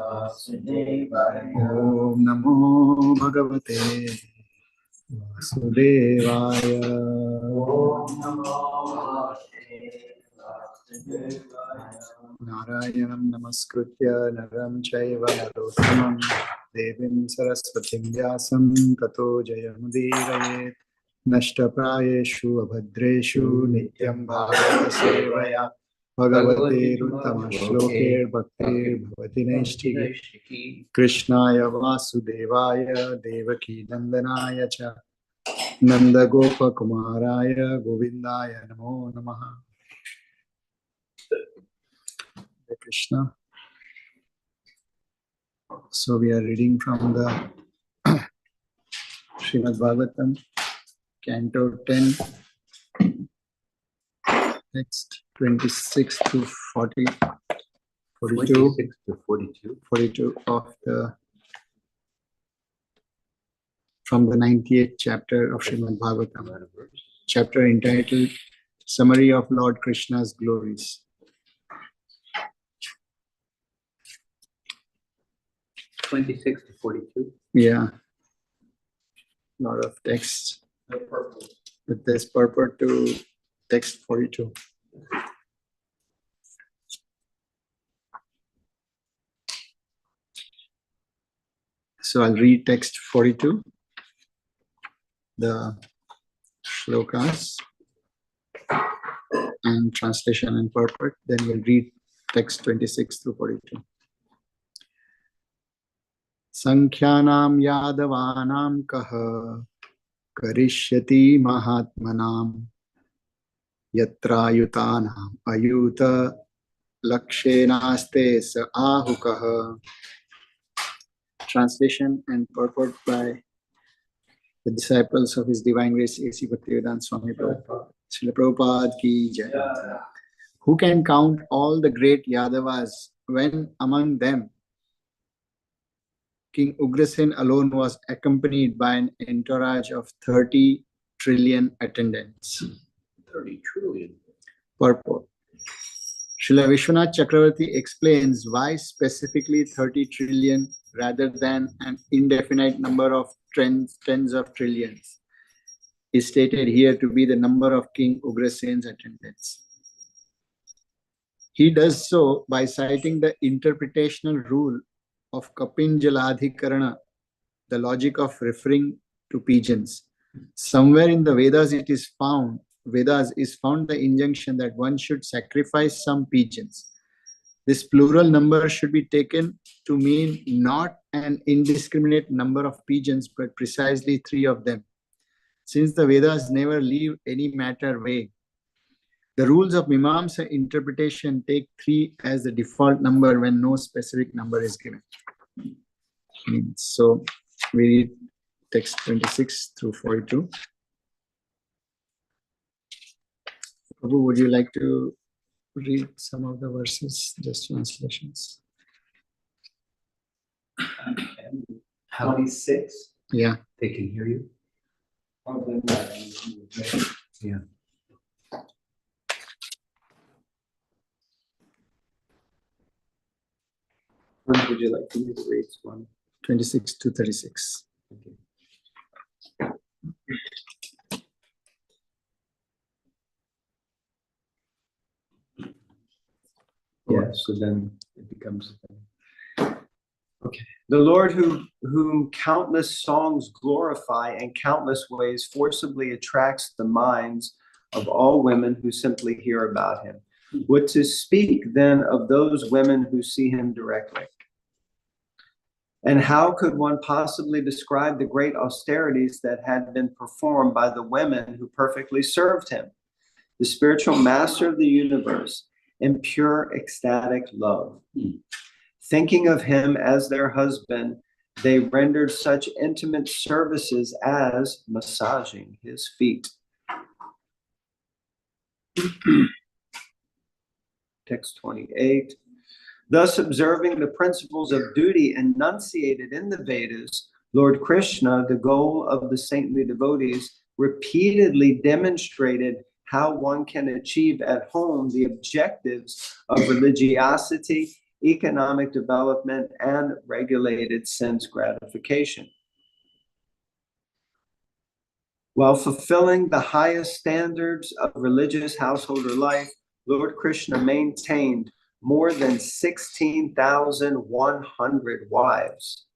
Om Namo Bhagavate Vasudevaya. Narayanam Namaskritya Naram Chaiva Narottamam Devim Saraswatim Vyasam Tato Jayamudiraye Nashtaprayeshu Abhadreshu Nityam Bhagavata Sevaya Bhagavate Uttama Shloke Bhakti Bhavati Naishtiki Krishnaya Vasudevaya Devaki Nandanaya Cha Nanda Gopa Kumaraya Govindaya Namo Namaha. Hare Krishna. So we are reading from the Srimad Bhagavatam, Canto 10, text 26 to 40, 42, 26 to 42. 42 of the from the 98th chapter of Srimad Bhagavatam, chapter entitled Summary of Lord Krishna's Glories. 26 to 42. Yeah, lot of text, but there's purport to text 42. So I'll read text 42, the shlokas and translation and purport. Then we'll read text 26 through 42. Sankhyanam yadavanam kaha karishyati mahatmanam yatra yutanam ayuta lakshenaste sa ahukaha. Translation and purport by the disciples of His Divine Grace A.C. Bhaktivedanta Swami Prabhupada. Srila Prabhupada ki jai. Who can count all the great Yadavas when among them King Ugrasen alone was accompanied by an entourage of 30 trillion attendants? 30 trillion. Purport. Srila Vishwanath Chakravarti explains why specifically 30 trillion rather than an indefinite number of tens of trillions is stated here to be the number of King Ugrasen's attendants. He does so by citing the interpretational rule of Kapinjaladhikarana, the logic of referring to pigeons. Somewhere in the Vedas is found the injunction that one should sacrifice some pigeons. This plural number should be taken to mean not an indiscriminate number of pigeons, but precisely 3 of them. Since the Vedas never leave any matter vague, the rules of Mimamsa interpretation take 3 as the default number when no specific number is given. So we read text 26 through 42. Prabhu, would you like to read some of the verses, just translations? 26? Yeah. They can hear you? Yeah. When would you like to read the rates one? 26 to 36. Okay. Yeah, so then it becomes a thing. Okay. The Lord whom countless songs glorify and countless ways forcibly attracts the minds of all women who simply hear about him. What to speak then of those women who see him directly? And how could one possibly describe the great austerities that had been performed by the women who perfectly served him, the spiritual master of the universe, in pure ecstatic love? Thinking of him as their husband, they rendered such intimate services as massaging his feet. Text 28. Thus, observing the principles of duty enunciated in the Vedas, Lord Krishna, the goal of the saintly devotees, repeatedly demonstrated how one can achieve at home the objectives of religiosity economic development, and regulated sense gratification. While fulfilling the highest standards of religious householder life, Lord Krishna maintained more than 16,100 wives.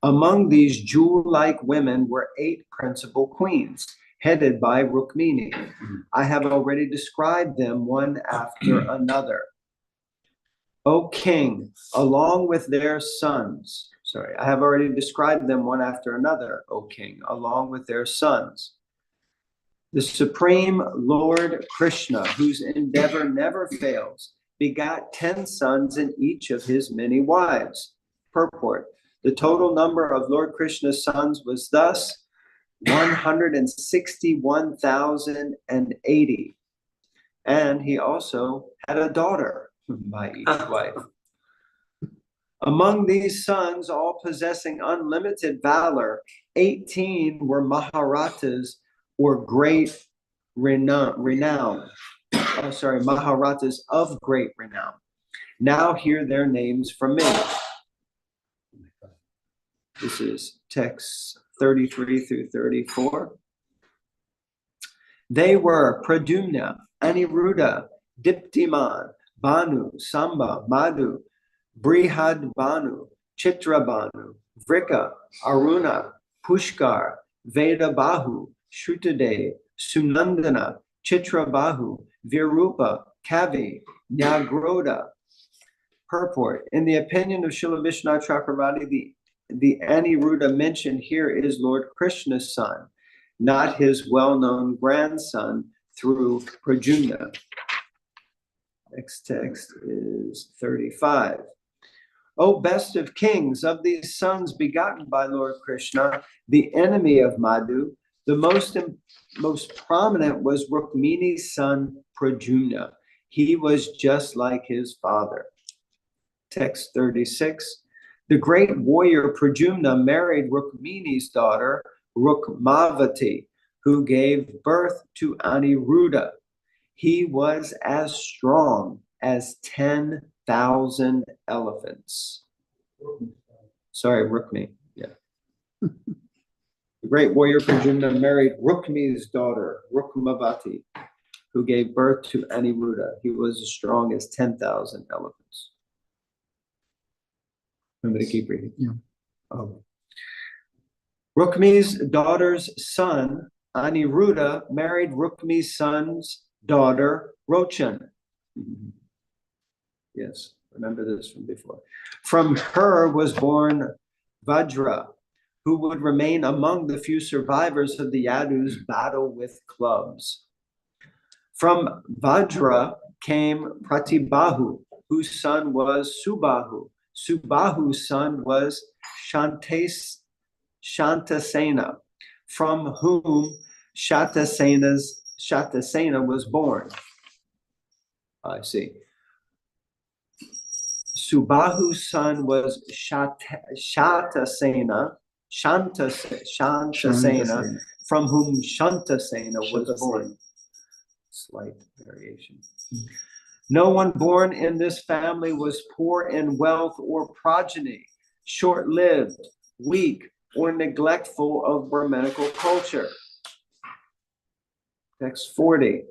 Among these jewel-like women were 8 principal queens, headed by Rukmini. I have already described them one after another. O king, along with their sons, I have already described them one after another, O king, along with their sons. The Supreme Lord Krishna, whose endeavor never fails, begot 10 sons and each of his many wives. Purport. The total number of Lord Krishna's sons was thus 161,080. And he also had a daughter by each wife. Among these sons, all possessing unlimited valor, 18 were Maharatas or great renown. Maharatas of great renown. Now hear their names from me. This is text 33 through 34. They were Pradyumna, Aniruddha, Diptiman, Banu, Samba, Madhu, Brihad Banu, Chitra Banu, Vrika, Aruna, Pushkar, Veda Bahu, Shrutadev, Sunandana, Chitra Bahu, Virupa, Kavi, Nyagroda. Purport. In the opinion of Srila Vishwanath Chakravarti, the Aniruddha mentioned here is Lord Krishna's son, not his well-known grandson through Pradyumna. Next text is 35. O best of kings, of these sons begotten by Lord Krishna, the enemy of Madhu, the most prominent was Rukmini's son Pradyumna. He was just like his father. Text 36. The great warrior Pradyumna married Rukmini's daughter, Rukmavati, who gave birth to Aniruddha. He was as strong as 10,000 elephants. Sorry, Rukmi. Yeah. The great warrior Pradyumna married Rukmi's daughter, Rukmavati, who gave birth to Aniruddha. He was as strong as 10,000 elephants. I'm going to keep reading. Yeah. Rukmi's daughter's son, Aniruddha, married Rukmi's son's daughter, Rochan. Yes, remember this from before. From her was born Vajra, who would remain among the few survivors of the Yadu's battle with clubs. From Vajra came Pratibahu, whose son was Subahu. Subahu's son was Shantasena, from whom Shatasena was born. I see. Subahu's son was Shantasena, from whom Shantasena was born. Slight variation. No one born in this family was poor in wealth or progeny, short-lived, weak, or neglectful of Brahminical culture. Text 40.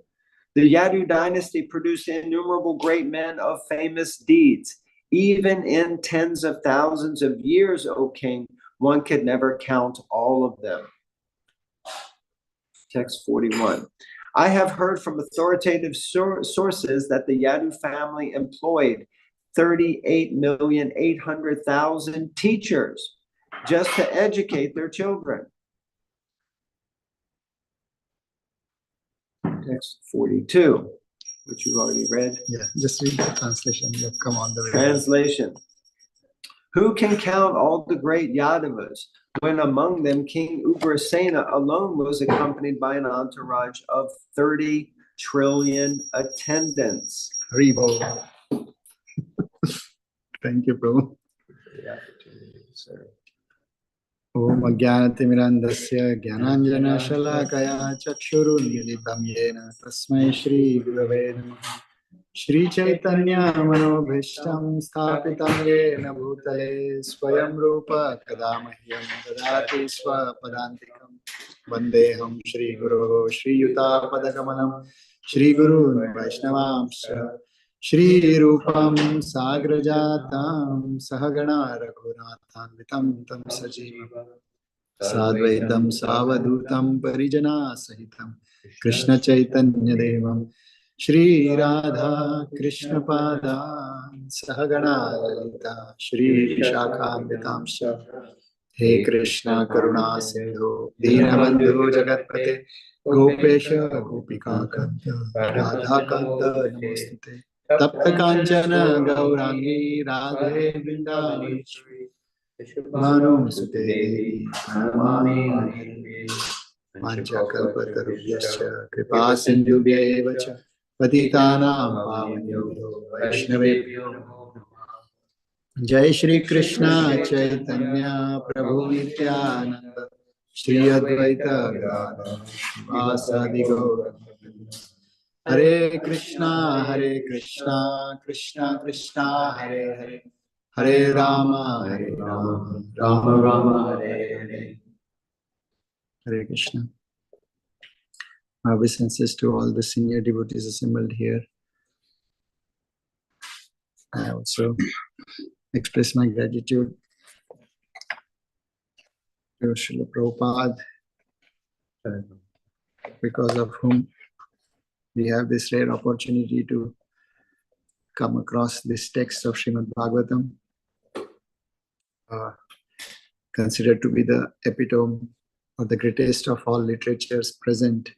The Yadu dynasty produced innumerable great men of famous deeds. Even in tens of thousands of years, O king, one could never count all of them. Text 41. I have heard from authoritative sources that the Yadu family employed 38,800,000 teachers just to educate their children. Text 42, which you've already read. Yeah, just read the translation. Yeah, come on the way. Translation. Who can count all the great Yadavas, when among them King Ugrasena alone was accompanied by an entourage of 30 trillion attendants? Rebo. Thank you, Prabhu. Om Ajnanatimirandasya Jnananjana Shalakaya Chakshurunmilitam Yena Tasmai Shri Gurave Namaha Shri Chaitanya Manobhishtam Sthapitam Yena Bhutale Swayam Rupa Kadamahyam Dadati Swapadantikam Vandeham Shri Guru Shri Yuta Padakamanam Shri Guru Vaishnavamsha Shri Rupam Sagrajatam Sahagana Raghunathan Vitam Tam Sajivam Sadvaitam Savadutam Parijana Sahitam Krishna Chaitanya Devam Shri Radha Krishna Pada Sahagana Lalita Shri Shakhamritamsha He Krishna Karuna Sindhu Deenabandhu Jagatpate Gopesha Gopika Kanta Radha Kanta Namostute Tapta Kanchana Gaurangi Radhe Vrindaveshwari Manu Sute Devi Pranamami Hare Panchakalpatarubhyascha Kripa Sindhubhya Cha Patitanam Pavanebhyo Vaishnavebhyo Namo Namah. Jai Shri Krishna Chaitanya Prabhu Nityananda Shri Advaita Gadadhar Srivasadi Gaura Hare Krishna Krishna Krishna Hare Hare Hare Rama Rama Rama Hare Hare. Hare Krishna. My obeisances to all the senior devotees assembled here. I also express my gratitude to Srila Prabhupada, because of whom we have this rare opportunity to come across this text of Srimad Bhagavatam, considered to be the epitome or the greatest of all literatures present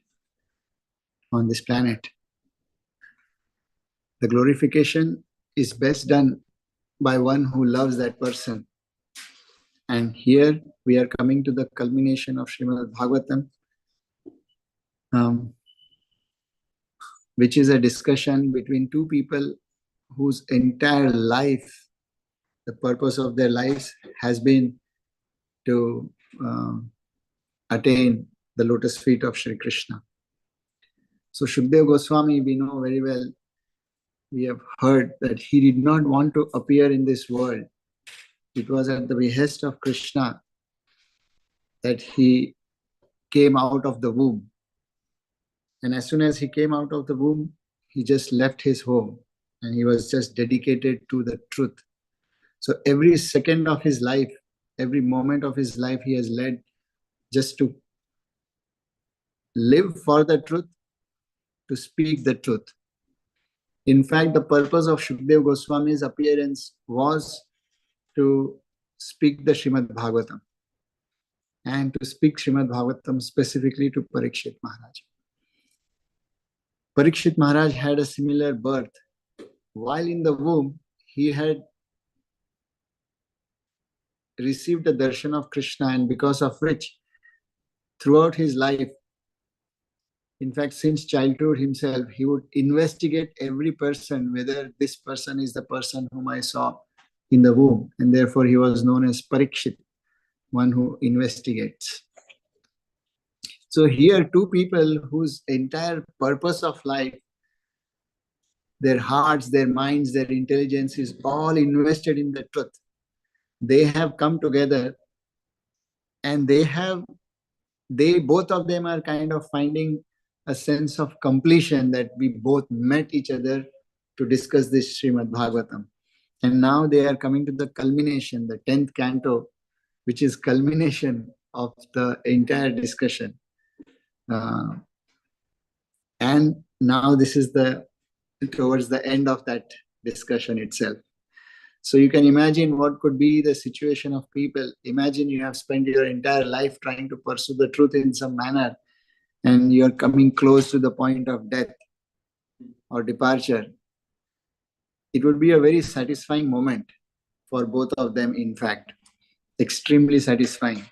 on this planet. The glorification is best done by one who loves that person. And here we are coming to the culmination of Srimad Bhagavatam, which is a discussion between two people whose entire life, the purpose of their lives has been to attain the lotus feet of Shri Krishna. So Shukdev Goswami, we know very well, we have heard that he did not want to appear in this world. It was at the behest of Krishna that he came out of the womb. And as soon as he came out of the womb, he just left his home and he was just dedicated to the truth. So every second of his life, every moment of his life, he has led just to live for the truth, to speak the truth. In fact, the purpose of Shukdev Goswami's appearance was to speak the Srimad Bhagavatam, and to speak Srimad Bhagavatam specifically to Parikshit Maharaj. Parikshit Maharaj had a similar birth. While in the womb, he had received the darshan of Krishna, and because of which, throughout his life, in fact, since childhood himself, he would investigate every person, whether this person is the person whom I saw in the womb. And therefore, he was known as Parikshit, one who investigates. So here, two people whose entire purpose of life, their hearts, their minds, their intelligence is all invested in the truth. They have come together, and both of them are kind of finding a sense of completion that we both met each other to discuss this Srimad Bhagavatam. And now they are coming to the culmination, the 10th canto, which is culmination of the entire discussion. And now this is towards the end of that discussion itself. So you can imagine what could be the situation of people. Imagine you have spent your entire life trying to pursue the truth in some manner, and you're coming close to the point of death or departure. It would be a very satisfying moment for both of them, in fact, extremely satisfying.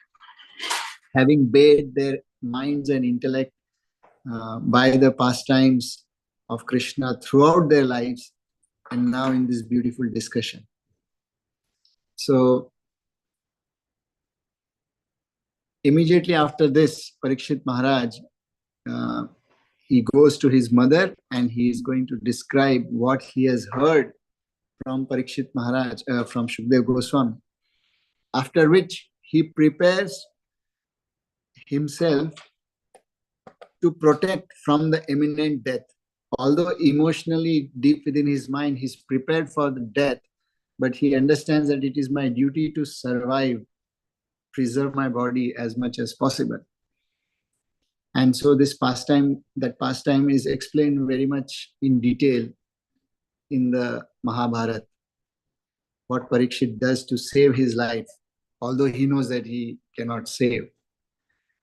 Having bathed their minds and intellect by the pastimes of Krishna throughout their lives, and now in this beautiful discussion. So, immediately after this, Parikshit Maharaj, he goes to his mother and he is going to describe what he has heard from Parikshit Maharaj, from Shukdev Goswami. After which he prepares himself to protect from the imminent death. Although emotionally deep within his mind, he's prepared for the death, but he understands that it is my duty to survive, preserve my body as much as possible. And so this pastime, that pastime is explained very much in detail in the Mahabharata. What Parikshit does to save his life, although he knows that he cannot save.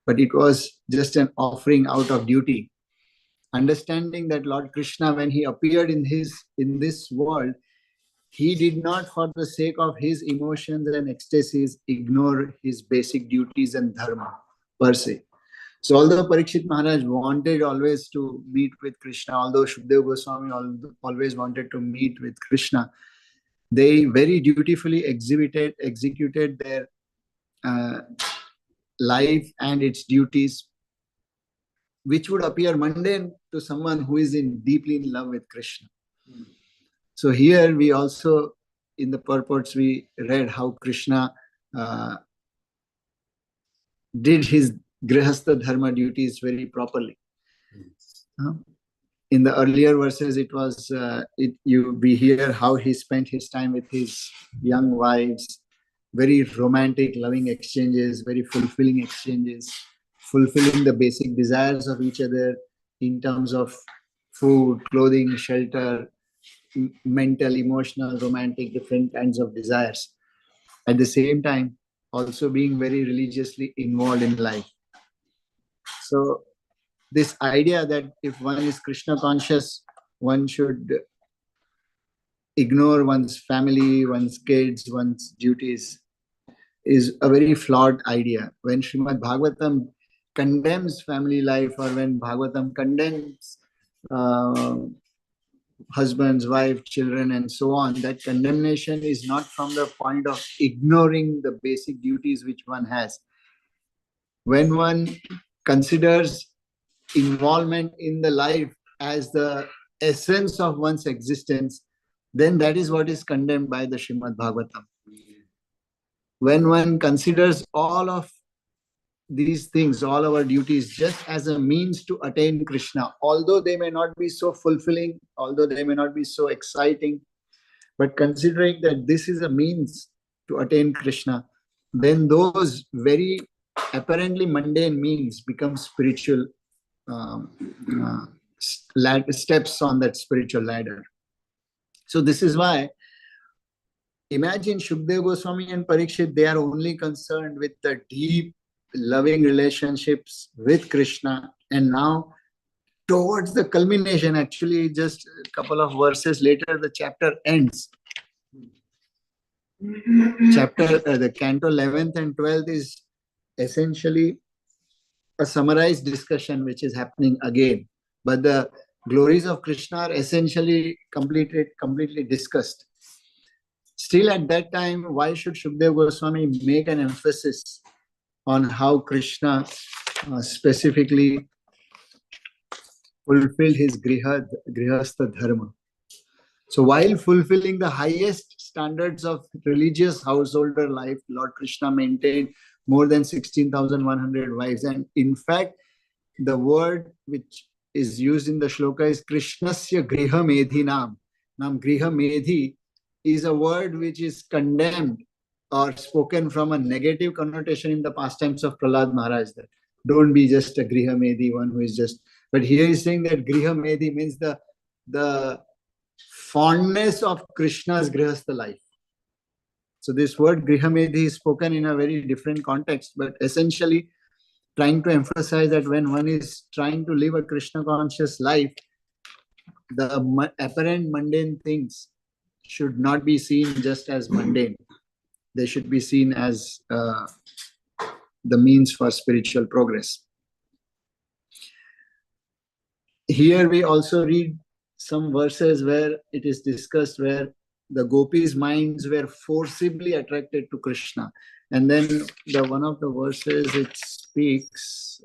But it was just an offering out of duty. Understanding that Lord Krishna, when he appeared in this world, he did not, for the sake of his emotions and ecstasies, ignore his basic duties and dharma per se. So although Parikshit Maharaj wanted always to meet with Krishna, although Shukdev Goswami always wanted to meet with Krishna, they very dutifully executed their life and its duties, which would appear mundane to someone who is deeply in love with Krishna. So here we also, in the purports, we read how Krishna did his grihastha dharma duties very properly. In the earlier verses, it was we hear how he spent his time with his young wives, very romantic, loving exchanges, very fulfilling exchanges, fulfilling the basic desires of each other in terms of food, clothing, shelter, mental, emotional, romantic, different kinds of desires. At the same time, also being very religiously involved in life. So this idea that if one is Krishna conscious, one should ignore one's family, one's kids, one's duties, is a very flawed idea. When Srimad Bhagavatam condemns family life, or when Bhagavatam condemns husbands, wife, children, and so on, that condemnation is not from the point of ignoring the basic duties which one has. When one considers involvement in the life as the essence of one's existence, then that is what is condemned by the Srimad Bhagavatam. When one considers all of these things, all our duties, just as a means to attain Krishna, although they may not be so fulfilling, although they may not be so exciting, but considering that this is a means to attain Krishna, then those very apparently mundane means become spiritual steps on that spiritual ladder. So this is why, imagine Shukdev Goswami and Parikshit, they are only concerned with the deep, loving relationships with Krishna. And now, towards the culmination, actually, just a couple of verses later, the chapter ends. The canto 11th and 12th is essentially a summarized discussion which is happening again. But the glories of Krishna are essentially completely discussed. Still at that time, why should Shukdev Goswami make an emphasis on how Krishna specifically fulfilled his grihastha dharma? So while fulfilling the highest standards of religious householder life, Lord Krishna maintained more than 16,100 wives. And in fact, the word which is used in the shloka is Krishnasya Griha Medhi Nam. Now, Griha Medhi is a word which is condemned or spoken from a negative connotation in the pastimes of Prahlad Maharaj. That don't be just a Griha Medhi, one who is just. But here he's saying that Griha Medhi means the fondness of Krishna's grihastha life. So this word Griha Medhi is spoken in a very different context, but essentially trying to emphasize that when one is trying to live a Krishna conscious life, the apparent mundane things should not be seen just as mundane. They should be seen as the means for spiritual progress. Here we also read some verses where it is discussed where the gopis' minds were forcibly attracted to Krishna. And then one of the verses, it speaks,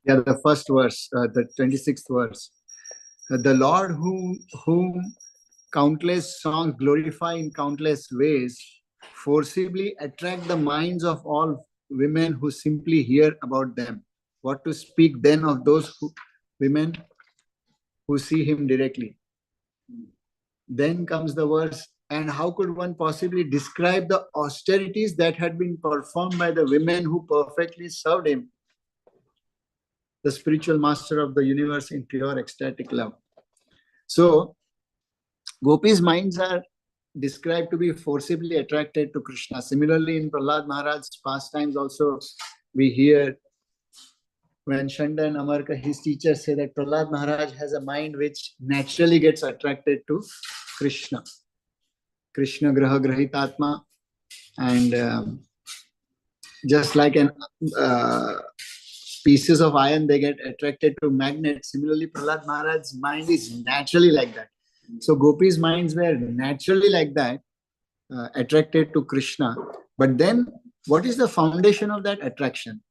Yeah, the first verse, the 26th verse. The Lord whom countless songs glorify in countless ways, forcibly attract the minds of all women who simply hear about them. What to speak then of those women who see him directly? Then comes the verse, and how could one possibly describe the austerities that had been performed by the women who perfectly served him, the spiritual master of the universe in pure ecstatic love? So, Gopis' minds are described to be forcibly attracted to Krishna. Similarly, in Prahlad Maharaj's pastimes also, we hear when Shanda and Amarka, his teachers, say that Prahlad Maharaj has a mind which naturally gets attracted to Krishna. Krishna Graha Grahitatma. And just like an pieces of iron, they get attracted to magnets. Similarly, Prahlad Maharaj's mind is naturally like that. So Gopis' minds were naturally like that, attracted to Krishna. But then, what is the foundation of that attraction?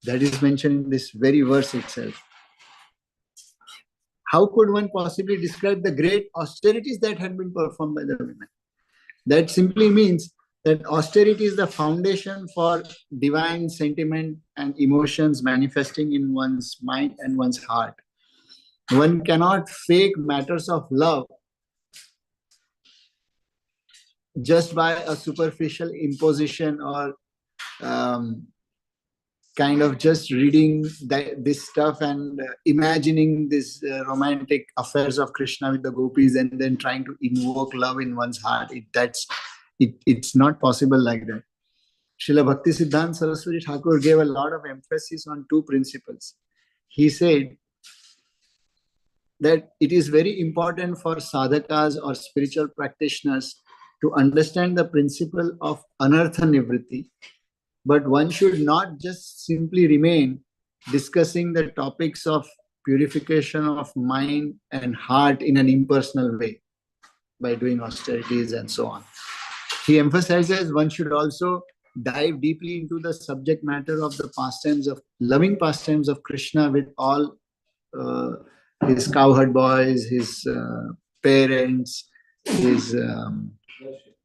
That is mentioned in this very verse itself. How could one possibly describe the great austerities that had been performed by the women? That simply means that austerity is the foundation for divine sentiment and emotions manifesting in one's mind and one's heart. One cannot fake matters of love just by a superficial imposition or kind of just reading this stuff and imagining this romantic affairs of Krishna with the gopis and then trying to invoke love in one's heart. It's not possible like that. Srila Bhakti Siddhanta Saraswati Thakur gave a lot of emphasis on two principles. He said that it is very important for sadhakas or spiritual practitioners to understand the principle of anartha nivritti, but one should not just simply remain discussing the topics of purification of mind and heart in an impersonal way by doing austerities and so on. He emphasizes one should also dive deeply into the subject matter of the pastimes of loving pastimes of Krishna with all his cowherd boys, his parents, his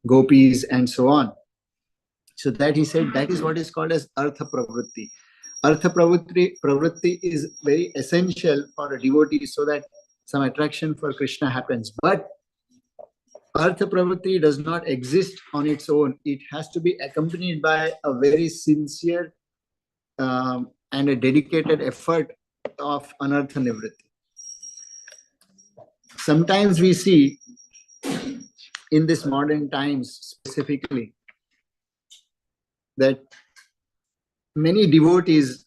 gopis, and so on. So that he said that is what is called as artha pravritti. Artha pravritti is very essential for a devotee so that some attraction for Krishna happens. But artha pravritti does not exist on its own. It has to be accompanied by a very sincere and a dedicated effort of anartha nivritti. Sometimes we see in this modern times specifically that many devotees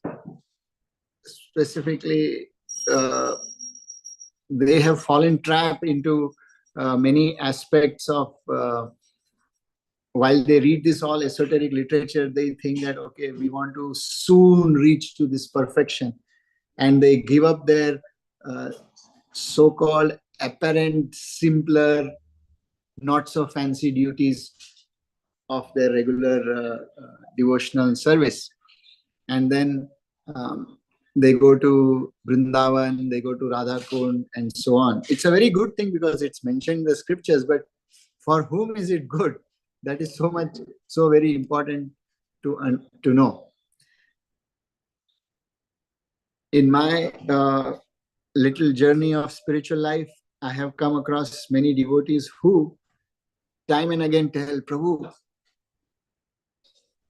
specifically they have fallen trap into many aspects of while they read this all esoteric literature, they think that okay, we want to soon reach to this perfection, and they give up their so-called apparent simpler, not so fancy duties of their regular devotional service, and then they go to Vrindavan, they go to Radha Kund, and so on. It's a very good thing because it's mentioned in the scriptures, but for whom is it good? That is so very important to know. In my little journey of spiritual life, I have come across many devotees who time and again tell, Prabhu,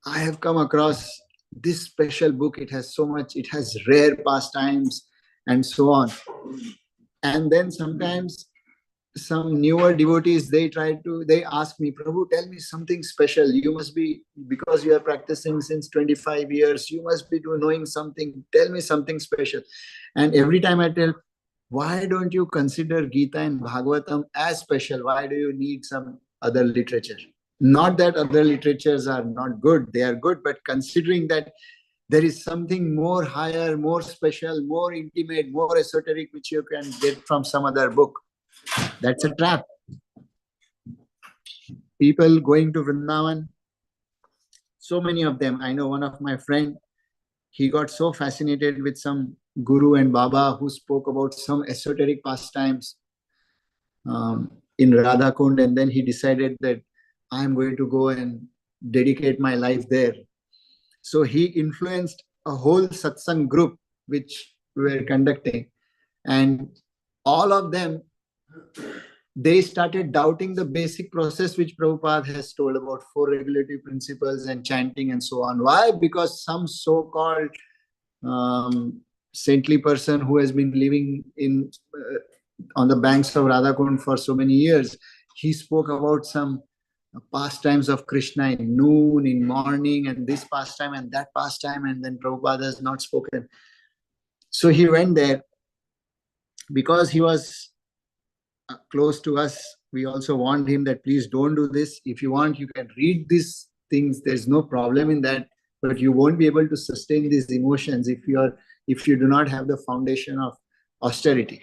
I have come across this special book. It has so much, it has rare pastimes and so on. And then sometimes some newer devotees, they ask me, Prabhu, tell me something special. You must be, because you are practicing since 25 years, you must be knowing something. Tell me something special. And every time I tell, why don't you consider Gita and Bhagavatam as special? Why do you need some other literature? Not that other literatures are not good, they are good, but considering that there is something more higher, more special, more intimate, more esoteric, which you can get from some other book. That's a trap. People going to Vrindavan, so many of them. I know one of my friend, he got so fascinated with some guru and Baba who spoke about some esoteric pastimes in Radha Kund, and then he decided that I am going to go and dedicate my life there. So he influenced a whole satsang group which we were conducting, and all of them, they started doubting the basic process which Prabhupada has told about 4 regulative principles and chanting and so on. Why? Because some so-called saintly person who has been living in on the banks of Radhakund for so many years, he spoke about some pastimes of Krishna in noon, in morning, and this pastime and that pastime, and then Prabhupada has not spoken. So he went there because he was close to us. We also warned him that please don't do this. If you want, you can read these things. There's no problem in that, but you won't be able to sustain these emotions if you do not have the foundation of austerity.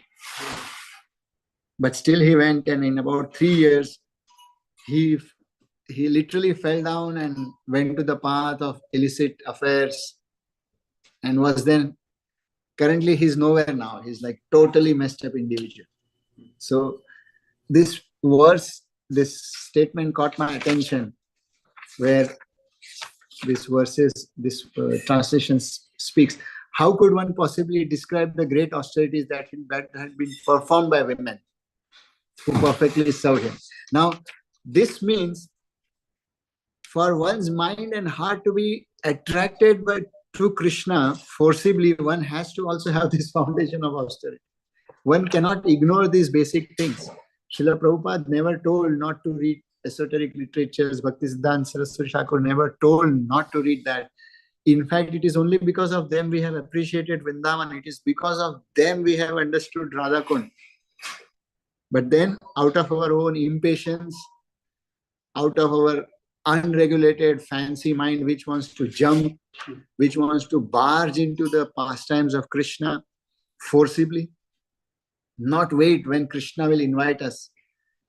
But still he went, and in about 3 years, he literally fell down and went to the path of illicit affairs, and was then, currently he's nowhere now. He's like totally messed up individual. So this verse, this statement caught my attention, where this translation speaks. How could one possibly describe the great austerities that had been performed by women who perfectly served him? Now, this means for one's mind and heart to be attracted to Krishna forcibly, one has to also have this foundation of austerity. One cannot ignore these basic things. Srila Prabhupada never told not to read esoteric literatures. Bhaktisiddhanta Saraswati Thakur never told not to read that. In fact, it is only because of them we have appreciated Vrindavan. It is because of them we have understood Radhakund. But then, out of our own impatience, out of our unregulated fancy mind, which wants to jump, which wants to barge into the pastimes of Krishna forcibly, not wait when Krishna will invite us,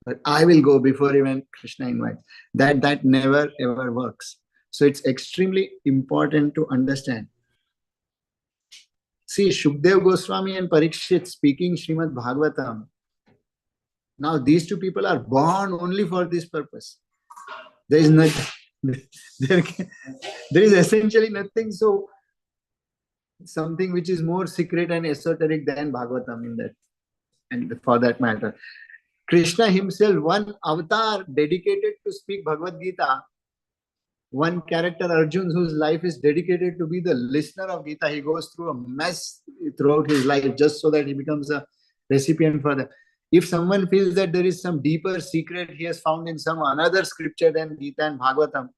but I will go before even Krishna invites. That never ever works. So it's extremely important to understand. See, Shukdev Goswami and Parikshit speaking Srimad Bhagavatam. Now these two people are born only for this purpose. There is nothing. There is essentially nothing. So something which is more secret and esoteric than Bhagavatam in that, and for that matter, Krishna himself, one avatar dedicated to speak Bhagavad Gita, one character Arjun whose life is dedicated to be the listener of Gita. He goes through a mess throughout his life just so that he becomes a recipient for that. If someone feels that there is some deeper secret he has found in some another scripture than Gita and Bhagavatam,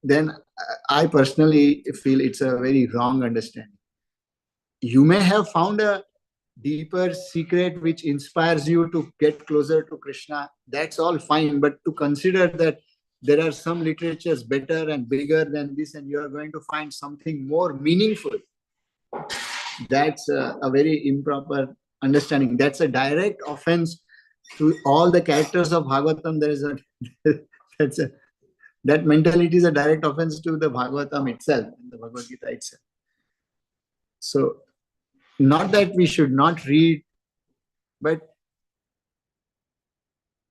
then I personally feel it's a very wrong understanding. You may have found a deeper secret which inspires you to get closer to Krishna. That's all fine. But to consider that there are some literatures better and bigger than this, and you are going to find something more meaningful, that's a very improper understanding. That's a direct offense to all the characters of Bhagavatam. That mentality is a direct offense to the Bhagavatam itself, the Bhagavad Gita itself. So, not that we should not read, but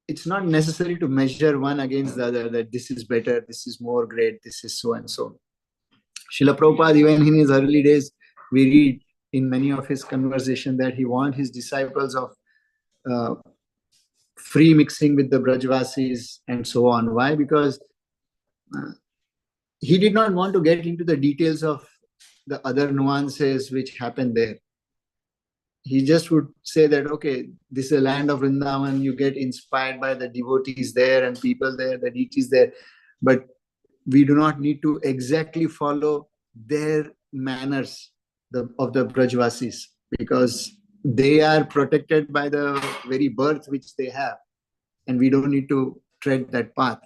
it's not necessary to measure one against the other, that this is better, this is more great, this is so and so. Srila Prabhupada, even in his early days, we read in many of his conversations that he warned his disciples of free mixing with the Brajvasis and so on. Why? Because he did not want to get into the details of the other nuances which happened there. He just would say that, okay, this is a land of Vrindavan, you get inspired by the devotees there and people there, the deities there, but we do not need to exactly follow their manners of the Brajvasis, because they are protected by the very birth which they have, and we don't need to tread that path.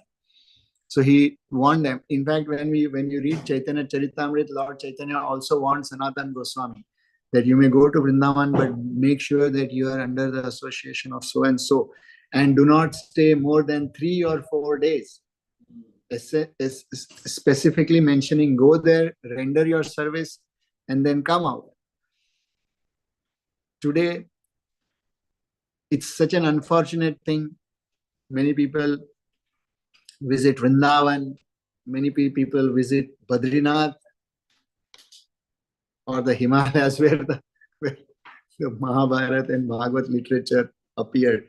So he warned them. In fact, when you read Chaitanya Charitamrita, Lord Chaitanya also warned Sanatana Goswami that you may go to Vrindavan, but make sure that you are under the association of so and so, and do not stay more than 3 or 4 days. Specifically mentioning, go there, render your service, and then come out. today, it's such an unfortunate thing. Many people visit Vrindavan, many people visit Badrinath or the Himalayas where the Mahabharata and Bhagavad literature appeared,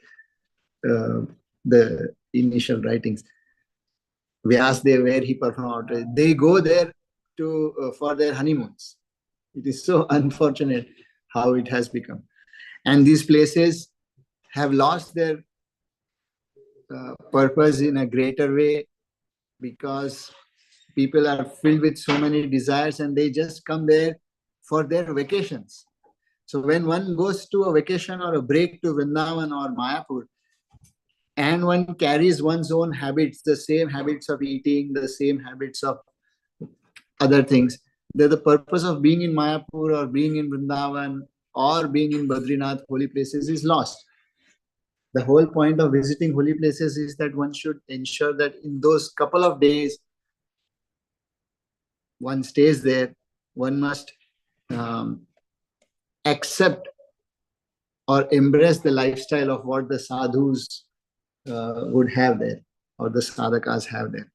the initial writings. Vyasdev, where he performed, they go there to for their honeymoons. It is so unfortunate how it has become. And these places have lost their purpose in a greater way because people are filled with so many desires and they just come there for their vacations. So when one goes to a vacation or a break to Vrindavan or Mayapur, and one carries one's own habits, the same habits of eating, the same habits of other things, the purpose of being in Mayapur or being in Vrindavan or being in Badrinath, holy places, is lost. The whole point of visiting holy places is that one should ensure that in those couple of days one stays there, one must accept or embrace the lifestyle of what the sadhus would have there, or the sadhakas have there.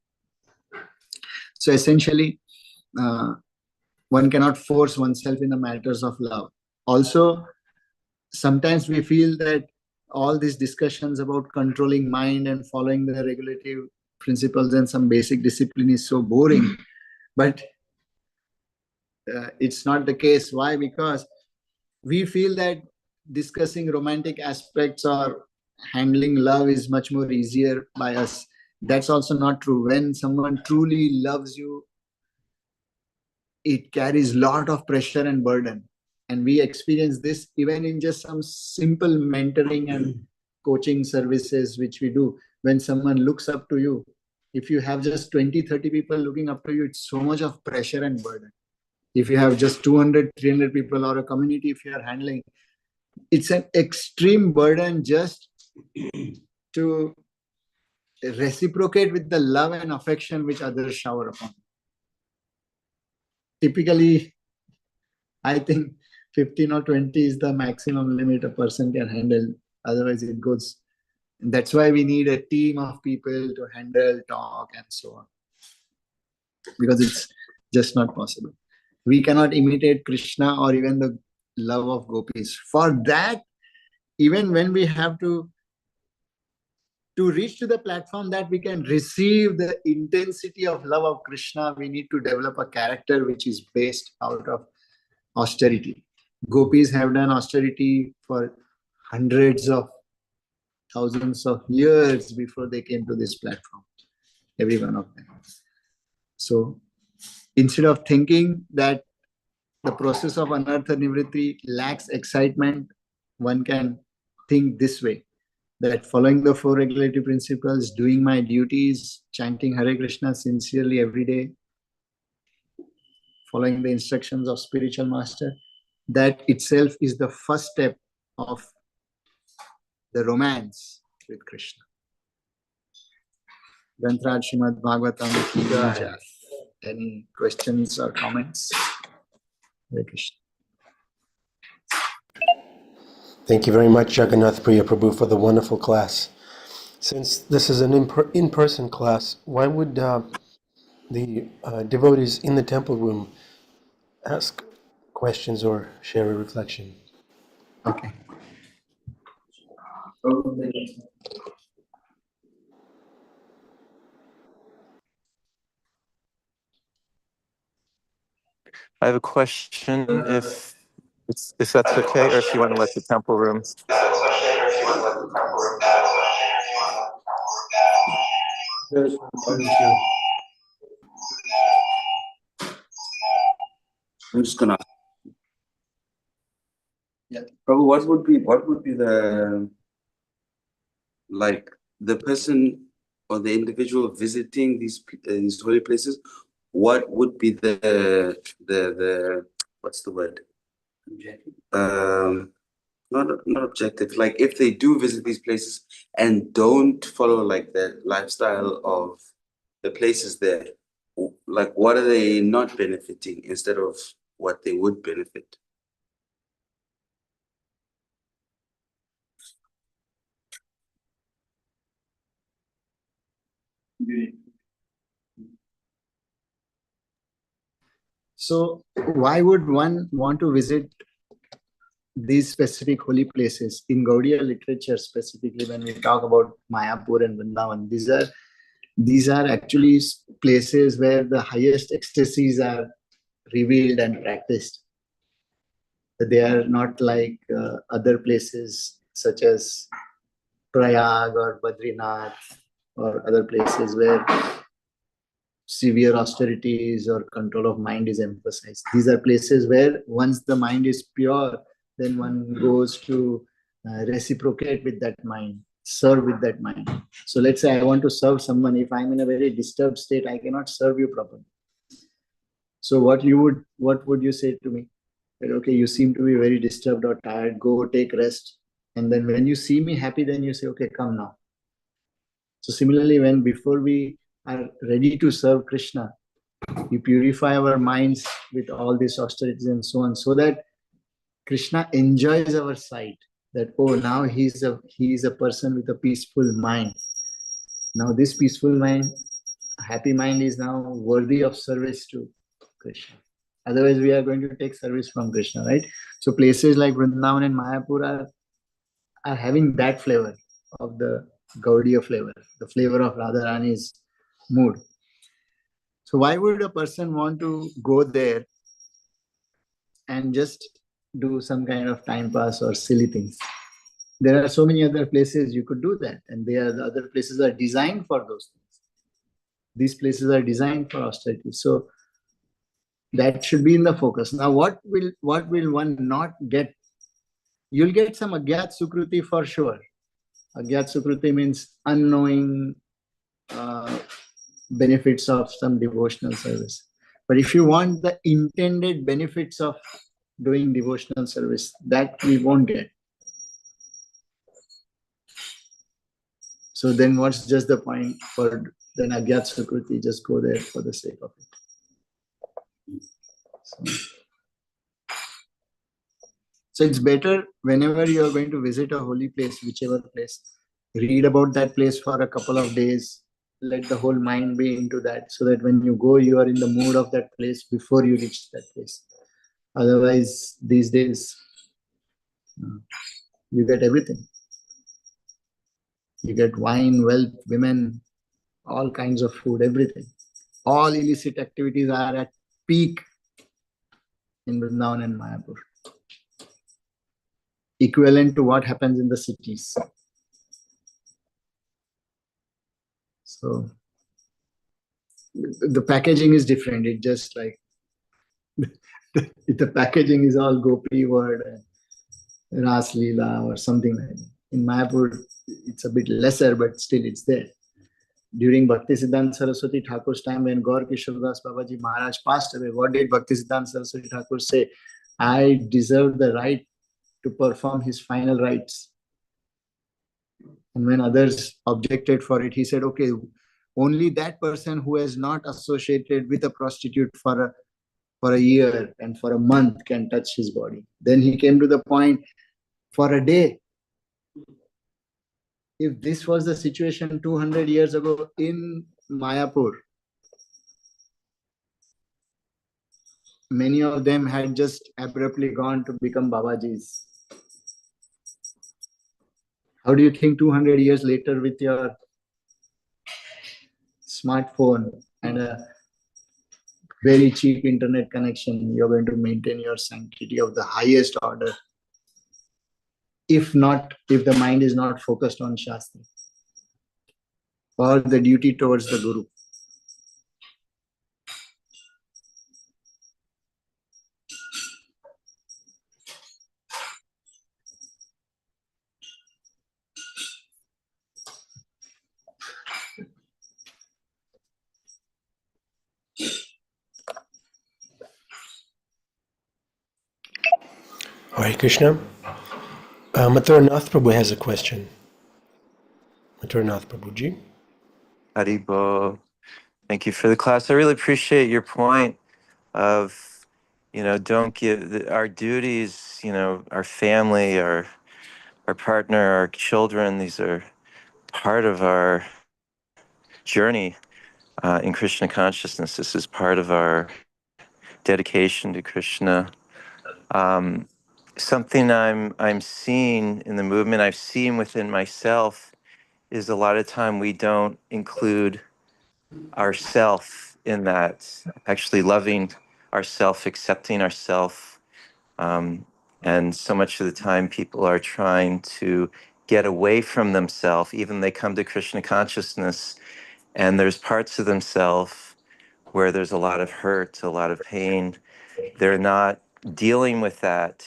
So essentially, one cannot force oneself in the matters of love. Also, sometimes we feel that all these discussions about controlling mind and following the regulative principles and some basic discipline is so boring. But it's not the case. Why? Because we feel that discussing romantic aspects or handling love is much more easier by us. That's also not true. When someone truly loves you, it carries a lot of pressure and burden. And we experience this even in just some simple mentoring and coaching services which we do. When someone looks up to you, if you have just 20, 30 people looking up to you, it's so much of pressure and burden. If you have just 200, 300 people or a community, if you are handling, it's an extreme burden just to reciprocate with the love and affection which others shower upon. Typically, I think 15 or 20 is the maximum limit a person can handle. Otherwise, it goes. And that's why we need a team of people to handle, talk, and so on. Because it's just not possible. We cannot imitate Krishna or even the love of gopis. For that, even when we have to reach to the platform that we can receive the intensity of love of Krishna, we need to develop a character which is based out of austerity. Gopis have done austerity for hundreds of thousands of years before they came to this platform, every one of them. So instead of thinking that the process of anartha nivritti lacks excitement, one can think this way, that following the four regulative principles, doing my duties, chanting Hare Krishna sincerely every day, following the instructions of spiritual master, that itself is the first step of the romance with Krishna. Grantraj Srimad Bhagavatam ki jai. Any questions or comments? Hare Krishna. Thank you very much, Jagannath Priya Prabhu, for the wonderful class. Since this is an in-person class, why would the devotees in the temple room ask questions or share a reflection? Okay. I have a question, if that's okay, or if you want to let the temple room. I'm just gonna. Yeah. Prabhu, what would be the, like, the person or the individual visiting these holy places? What would be the what's the word? Not objective. Like, if they do visit these places and don't follow like the lifestyle of the places there, like, what are they not benefiting instead of what they would benefit? So why would one want to visit these specific holy places? In Gaudiya literature, specifically when we talk about Mayapur and Vrindavan, these are actually places where the highest ecstasies are revealed and practiced. They are not like other places such as Prayag or Badrinath or other places where severe austerities or control of mind is emphasized. These are places where once the mind is pure, then one goes to reciprocate with that mind, serve with that mind. So let's say I want to serve someone. If I'm in a very disturbed state, I cannot serve you properly. So what would you say to me? That, okay, you seem to be very disturbed or tired, go take rest. And then when you see me happy, then you say, okay, come now. So similarly, when before we are ready to serve Krishna, we purify our minds with all these austerities and so on, so that Krishna enjoys our sight. That, oh, now he is a person with a peaceful mind. Now this peaceful mind, happy mind, is now worthy of service to Krishna. Otherwise, we are going to take service from Krishna, right? So places like Vrindavan and Mayapur are having that flavor of the Gaudiya flavor, the flavor of Radharani's mood. So why would a person want to go there and just do some kind of time pass or silly things? There are so many other places you could do that, and the other places are designed for those things. These places are designed for austerity. So that should be in the focus. Now, what will one not get? You'll get some agyat sukruti for sure. Agyat sukruti means unknowing benefits of some devotional service. But if you want the intended benefits of doing devotional service, that we won't get. So then what's just the point for then agyat sukruti? Just go there for the sake of it. So it's better whenever you're going to visit a holy place, whichever place, read about that place for a couple of days, let the whole mind be into that, so that when you go, you are in the mood of that place before you reach that place. Otherwise, these days, you get everything. You get wine, wealth, women, all kinds of food, everything. All illicit activities are at peak in Vrindavan and Mayapur, equivalent to what happens in the cities. So the packaging is different. It just like the packaging is all Gopi word and Ras Leela or something like that. In Mayapur, it's a bit lesser, but still it's there. During Bhaktisiddhanta Saraswati Thakur's time, when Gaur Kishore Das Babaji Maharaj passed away, what did Bhaktisiddhanta Saraswati Thakur say? I deserve the right to perform his final rites. And when others objected for it, he said, okay, only that person who has not associated with a prostitute for a year and for a month can touch his body. Then he came to the point, for a day. If this was the situation 200 years ago in Mayapur, many of them had just abruptly gone to become Babajis. How do you think 200 years later, with your smartphone and a very cheap internet connection, you're going to maintain your sanctity of the highest order? If the mind is not focused on Shastra or the duty towards the Guru. Hare Krishna. Mathuranath Prabhu has a question. Mathuranath Prabhuji. Haribo. Thank you for the class. I really appreciate your point of, don't give our duties, our family, our partner, our children. These are part of our journey in Krishna consciousness. This is part of our dedication to Krishna. Something I'm seeing in the movement, I've seen within myself, is a lot of time we don't include ourself in that, actually loving ourself, accepting ourself. And so much of the time people are trying to get away from themselves, even they come to Krishna consciousness, and there's parts of themselves where there's a lot of hurt, a lot of pain. They're not dealing with that,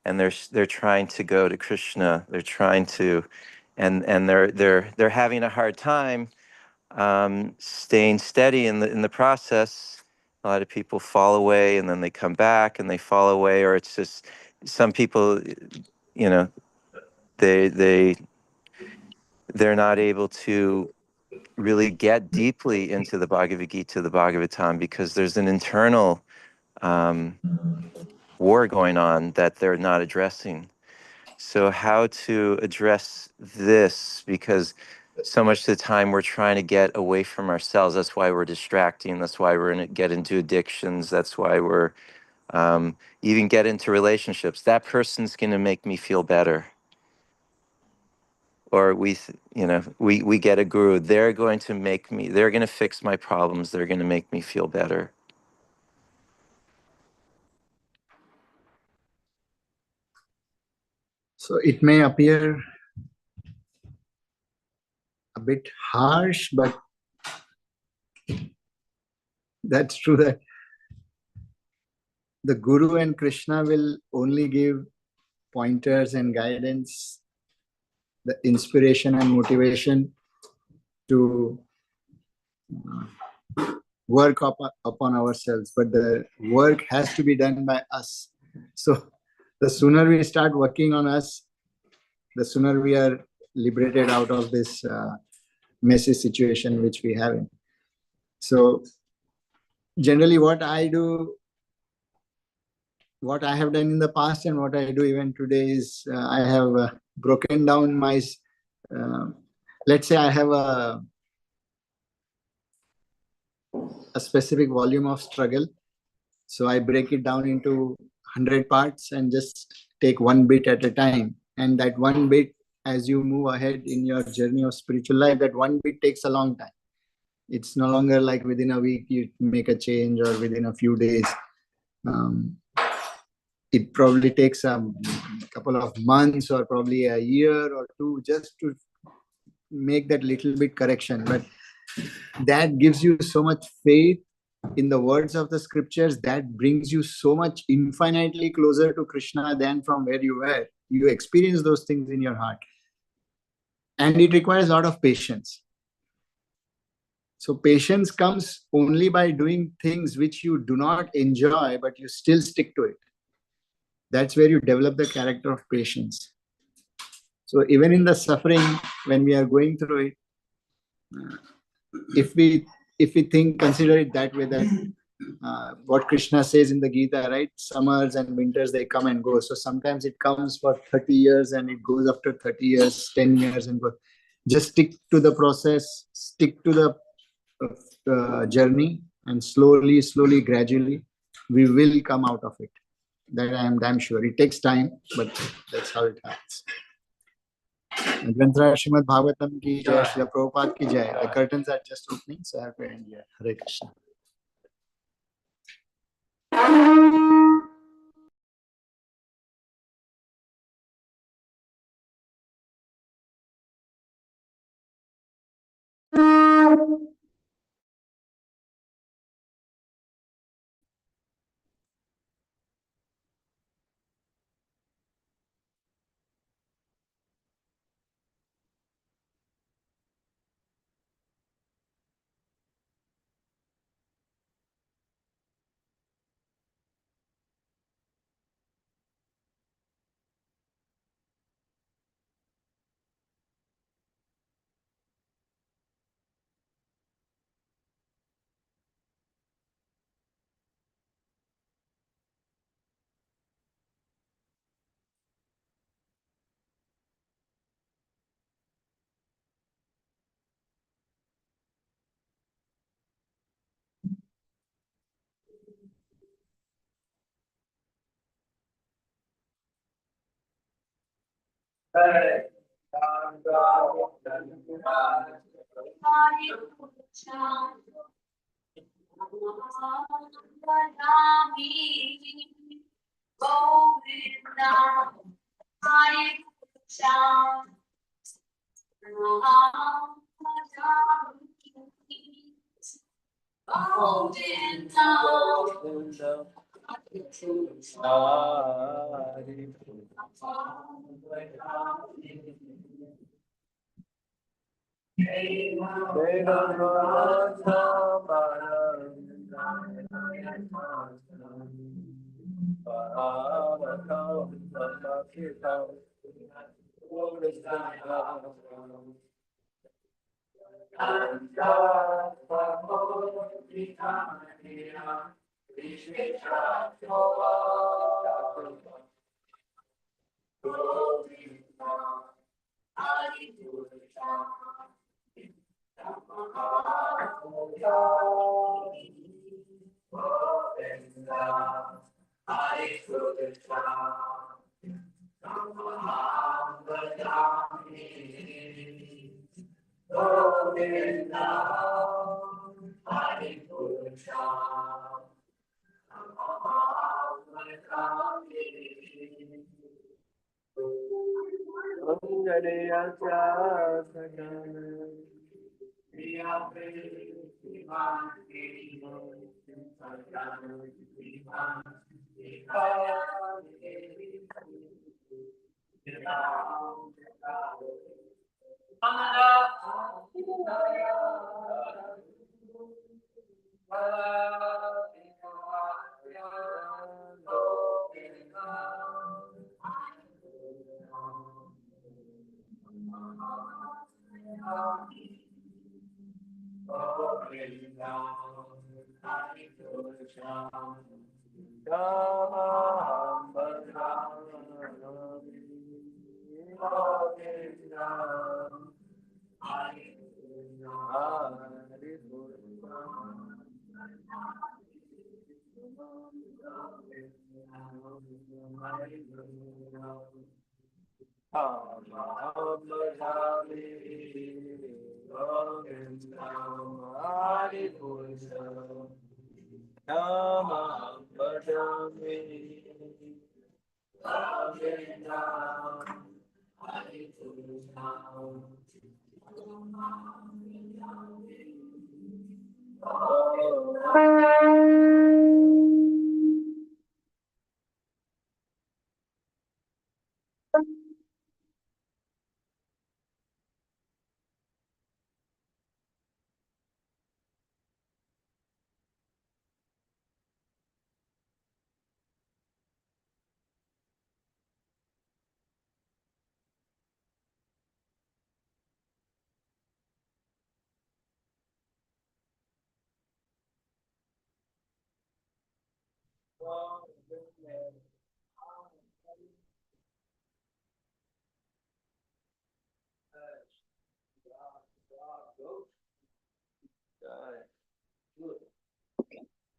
and they're trying to go to Krishna. They're trying to, and they're having a hard time staying steady in the process. A lot of people fall away, and then they come back, and they fall away, or it's just some people, you know, they they're not able to really get deeply into the Bhagavad Gita, the Bhagavatam, because there's an internal um, war going on that they're not addressing. So how to address this? Because so much of the time we're trying to get away from ourselves. That's why we're distracting. That's why we're get into addictions. That's why we're even get into relationships. That person's going to make me feel better. Or we get a guru. They're going to make me. They're going to fix my problems. They're going to make me feel better. So it may appear a bit harsh, but that's true that the Guru and Krishna will only give pointers and guidance, the inspiration and motivation to work upon ourselves, but the work has to be done by us. So the sooner we start working on us, the sooner we are liberated out of this messy situation which we have in. So generally what I do, what I have done in the past and what I do even today is I have broken down my, let's say I have a specific volume of struggle. So I break it down into 100 parts and just take one bit at a time. And that one bit, as you move ahead in your journey of spiritual life, that one bit takes a long time. It's no longer like within a week you make a change or within a few days. It probably takes a couple of months or probably a year or two just to make that little bit correction. But that gives you so much faith in the words of the scriptures, that brings you so much infinitely closer to Krishna than from where you were. You experience those things in your heart. And it requires a lot of patience. So patience comes only by doing things which you do not enjoy, but you still stick to it. That's where you develop the character of patience. So even in the suffering, when we are going through it, if we consider it that way, that what Krishna says in the Gita, right? Summers and winters, they come and go. So sometimes it comes for 30 years and it goes after 30 years, 10 years and go. Just stick to the process, stick to the journey, and slowly, gradually, we will come out of it. That I am damn sure. It takes time, but that's how it happens. Granthara Srimad Bhagavatam ki jai, Srila Prabhupada ki jai. The curtains are just opening, so I have to end here. Hare Krishna.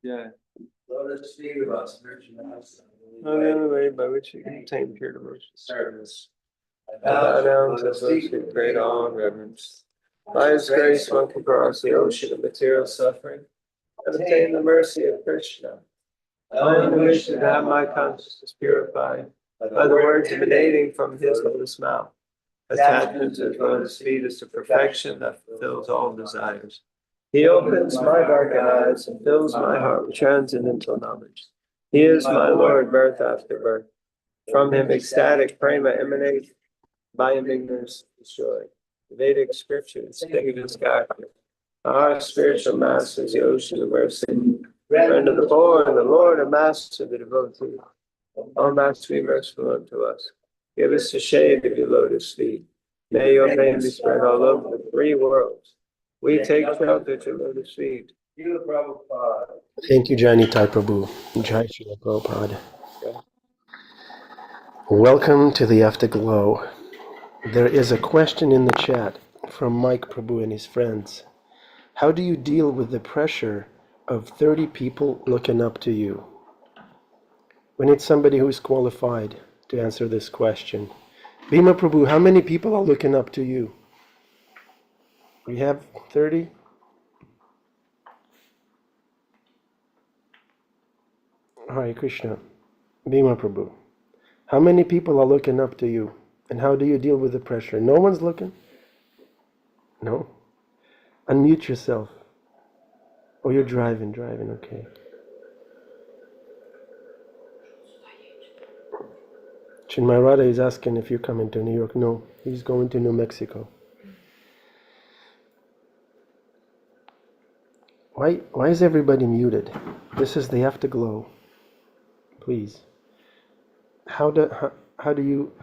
Yeah. Lotus feet of us, no, the only way by which you can obtain pure devotion service. I bow down to those who great awe and reverence. By His grace, one can cross the ocean of material suffering and obtain the mercy of Krishna. I only wish to have my consciousness purified by the words emanating from His lotus mouth. Attachment to His lotus feet is the perfection that fulfills all desires. He opens my darkened eyes and fills my heart with transcendental knowledge. He is my Lord, birth after birth. From Him ecstatic prema emanates, by Him ignorance destroyed. The Vedic scriptures sing His character. Our spiritual master is the ocean of mercy, friend of the poor and the Lord and master of the devotee. O Master, be merciful unto us. Give us the shade of your lotus feet. May your name be spread all over the three worlds. We take shelter at your lotus feet. Thank you, Janitai Prabhu. Jai Srila Prabhupada. Welcome to the Afterglow. There is a question in the chat from Mike Prabhu and his friends. How do you deal with the pressure of 30 people looking up to you? We need somebody who is qualified to answer this question. Bhima Prabhu, how many people are looking up to you? We have 30? Hare Krishna. Bhima Prabhu, how many people are looking up to you? And how do you deal with the pressure? No one's looking? No? Unmute yourself. Oh, you're driving, okay. Chinmay Radha is asking if you're coming to New York. No, he's going to New Mexico. Why is everybody muted? This is the afterglow. Please. How do you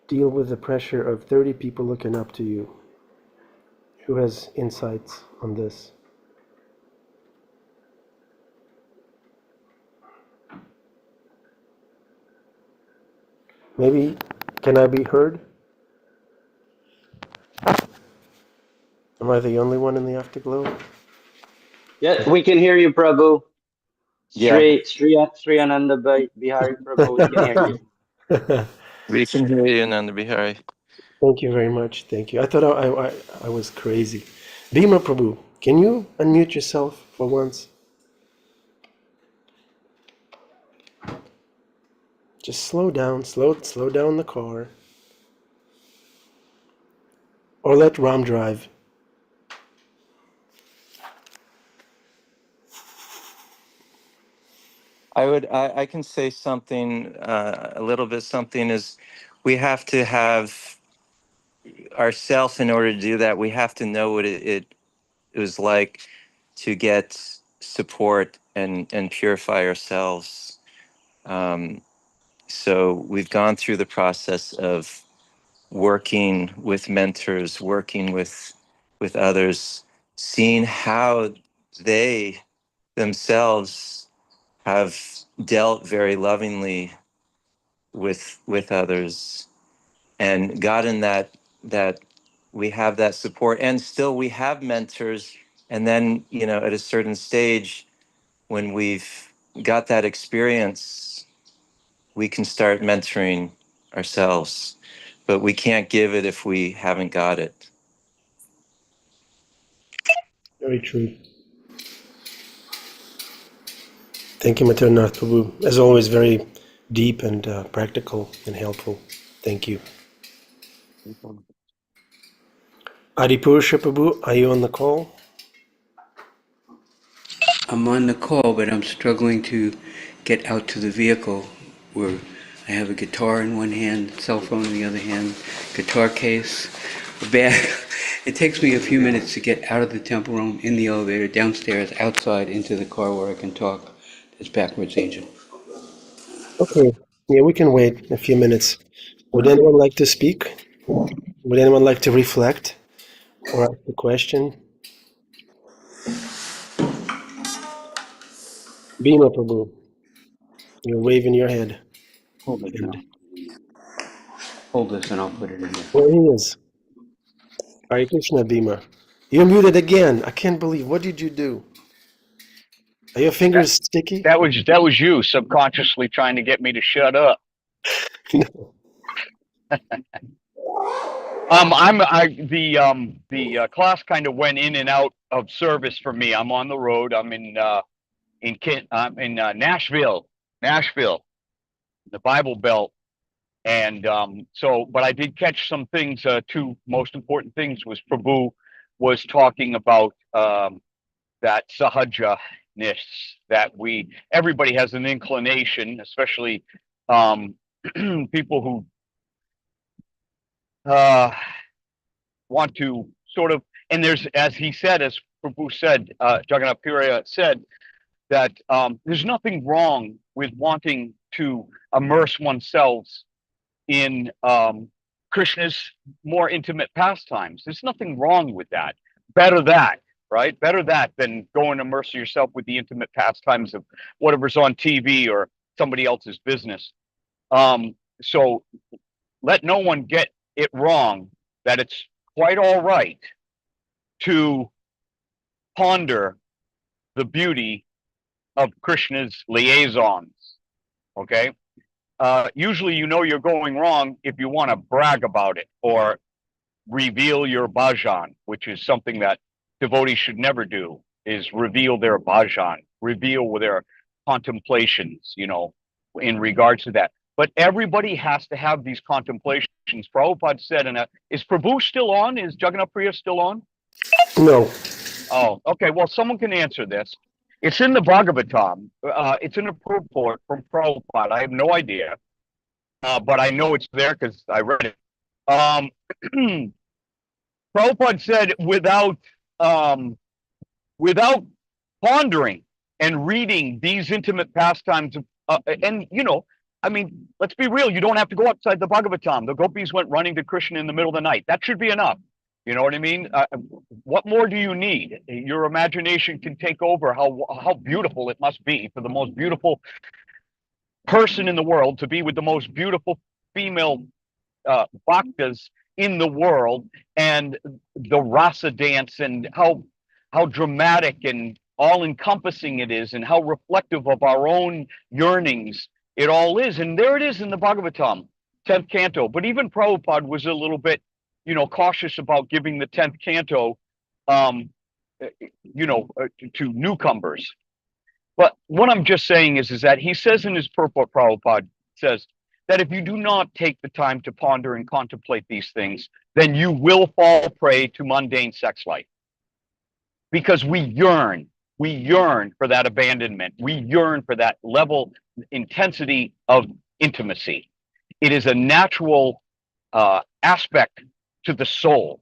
deal with the pressure of 30 people looking up to you? Who has insights on this? Maybe, can I be heard? Am I the only one in the afterglow? Yeah, we can hear you, Prabhu. Yeah, Sri Ananda Bihari Prabhu, we can hear you. we can hear you, Nanda Bihari. Thank you very much. Thank you. I thought I was crazy. Bhima Prabhu, can you unmute yourself for once? Just slow down, slow down the car. Or let Ram drive. I can say something, a little bit something is we have to have ourself in order to do that. We have to know what it was like to get support and purify ourselves. So we've gone through the process of working with mentors, working with others, seeing how they themselves have dealt very lovingly with others, and gotten that we have that support, and still we have mentors. And then, at a certain stage, when we've got that experience, we can start mentoring ourselves, but we can't give it if we haven't got it. Very true. Thank you, Maternath Prabhu. As always, very deep and practical and helpful. Thank you. Adipurusha Prabhu, are you on the call? I'm on the call, but I'm struggling to get out to the vehicle where I have a guitar in one hand, cell phone in the other hand, guitar case, a bag. It takes me a few minutes to get out of the temple room, in the elevator, downstairs, outside, into the car where I can talk. It's backwards, Angel. Okay. Yeah, we can wait a few minutes. Would anyone like to speak? Would anyone like to reflect or ask a question? Bhima Prabhu, you're waving your head. Hold it And now. Hold this and I'll put it in there. there he is. Hare Krishna, Bhima. You're muted again. I can't believe. What did you do? Are your That fingers sticky? that was you subconsciously trying to get me to shut up. The class kind of went in and out of service for me. I'm on the road. I'm in Nashville, the Bible Belt, and but I did catch some things. Two most important things was Prabhu was talking about that sahaja-ness, that everybody has an inclination, especially people who want to sort of, and there's, as he said, as Prabhu said, Jagannath Priya said, that there's nothing wrong with wanting to immerse oneself in Krishna's more intimate pastimes. There's nothing wrong with that. Better that, right? Better that than go and immerse yourself with the intimate pastimes of whatever's on TV or somebody else's business. So let no one get it wrong that it's quite all right to ponder the beauty of Krishna's liaisons. Okay. usually you know you're going wrong if you want to brag about it or reveal your bhajan, which is something that devotees should never do, is reveal their bhajan, reveal their contemplations, in regards to that. But everybody has to have these contemplations. Prabhupada said, is Prabhu still on? Is Jagannath Priya still on? No. Oh, okay. Well, someone can answer this. It's in the Bhagavatam. It's in a purport from Prabhupada. I have no idea, but I know it's there because I read it. Prabhupada said, without pondering and reading these intimate pastimes, and I mean, let's be real. You don't have to go outside the Bhagavatam. The gopis went running to Krishna in the middle of the night. That should be enough. You know what I mean? What more do you need? Your imagination can take over how beautiful it must be for the most beautiful person in the world to be with the most beautiful female bhaktas in the world, and the rasa dance, and how dramatic and all-encompassing it is, and how reflective of our own yearnings it all is. And there it is in the Bhagavatam, 10th canto. But even Prabhupada was a little bit, cautious about giving the 10th canto, to newcomers. But what I'm just saying is that he says in his purport, Prabhupada says that if you do not take the time to ponder and contemplate these things, then you will fall prey to mundane sex life. Because we yearn for that abandonment. We yearn for that level, intensity of intimacy. It is a natural aspect to the soul,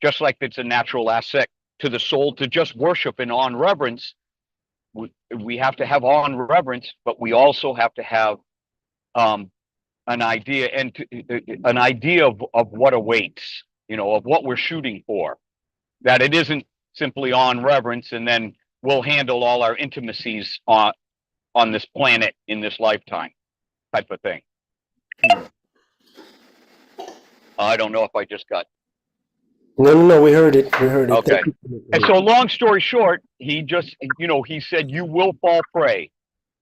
just like it's a natural aspect to the soul to just worship and on reverence. We have to have on reverence, but we also have to have an idea of what awaits, of what we're shooting for. That it isn't simply on reverence and then we'll handle all our intimacies on this planet in this lifetime type of thing. I don't know if I just got. No, we heard it. Okay. And so long story short, he just, he said, you will fall prey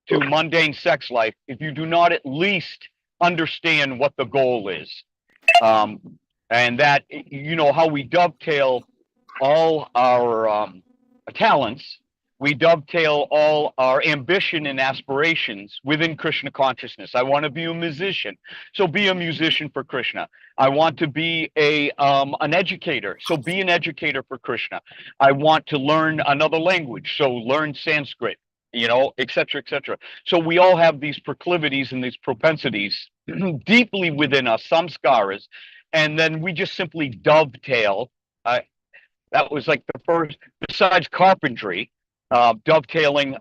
to mundane sex life if you do not at least understand what the goal is. And that, how we dovetail all our talents, we dovetail all our ambition and aspirations within Krishna consciousness. I want to be a musician, so be a musician for Krishna. I want to be an educator, so be an educator for Krishna. I want to learn another language, so learn Sanskrit, et cetera, et cetera. So we all have these proclivities and these propensities deeply within us, samskaras, and then we just simply dovetail. That was like the first, besides carpentry, dovetailing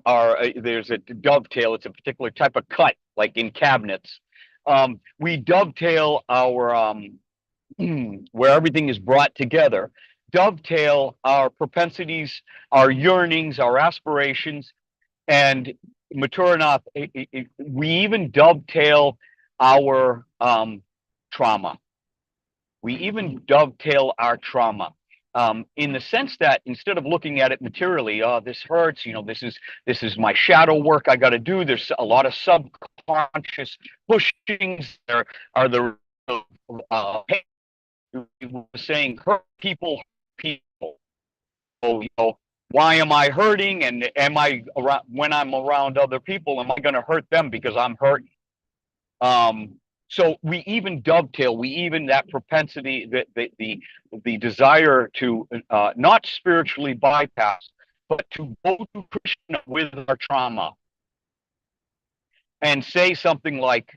there's a dovetail. It's a particular type of cut, like in cabinets. We dovetail our, where everything is brought together, dovetail our propensities, our yearnings, our aspirations, and Maturanath, we even dovetail our trauma. We even dovetail our trauma. In the sense that instead of looking at it materially, this hurts, this is my shadow work I got to do. There's a lot of subconscious pushings. There are the saying hurt people. So, why am I hurting? And am I around, when I'm around other people, am I going to hurt them because I'm hurting? So we even dovetail, that propensity, the desire to not spiritually bypass, but to go to Krishna with our trauma and say something like,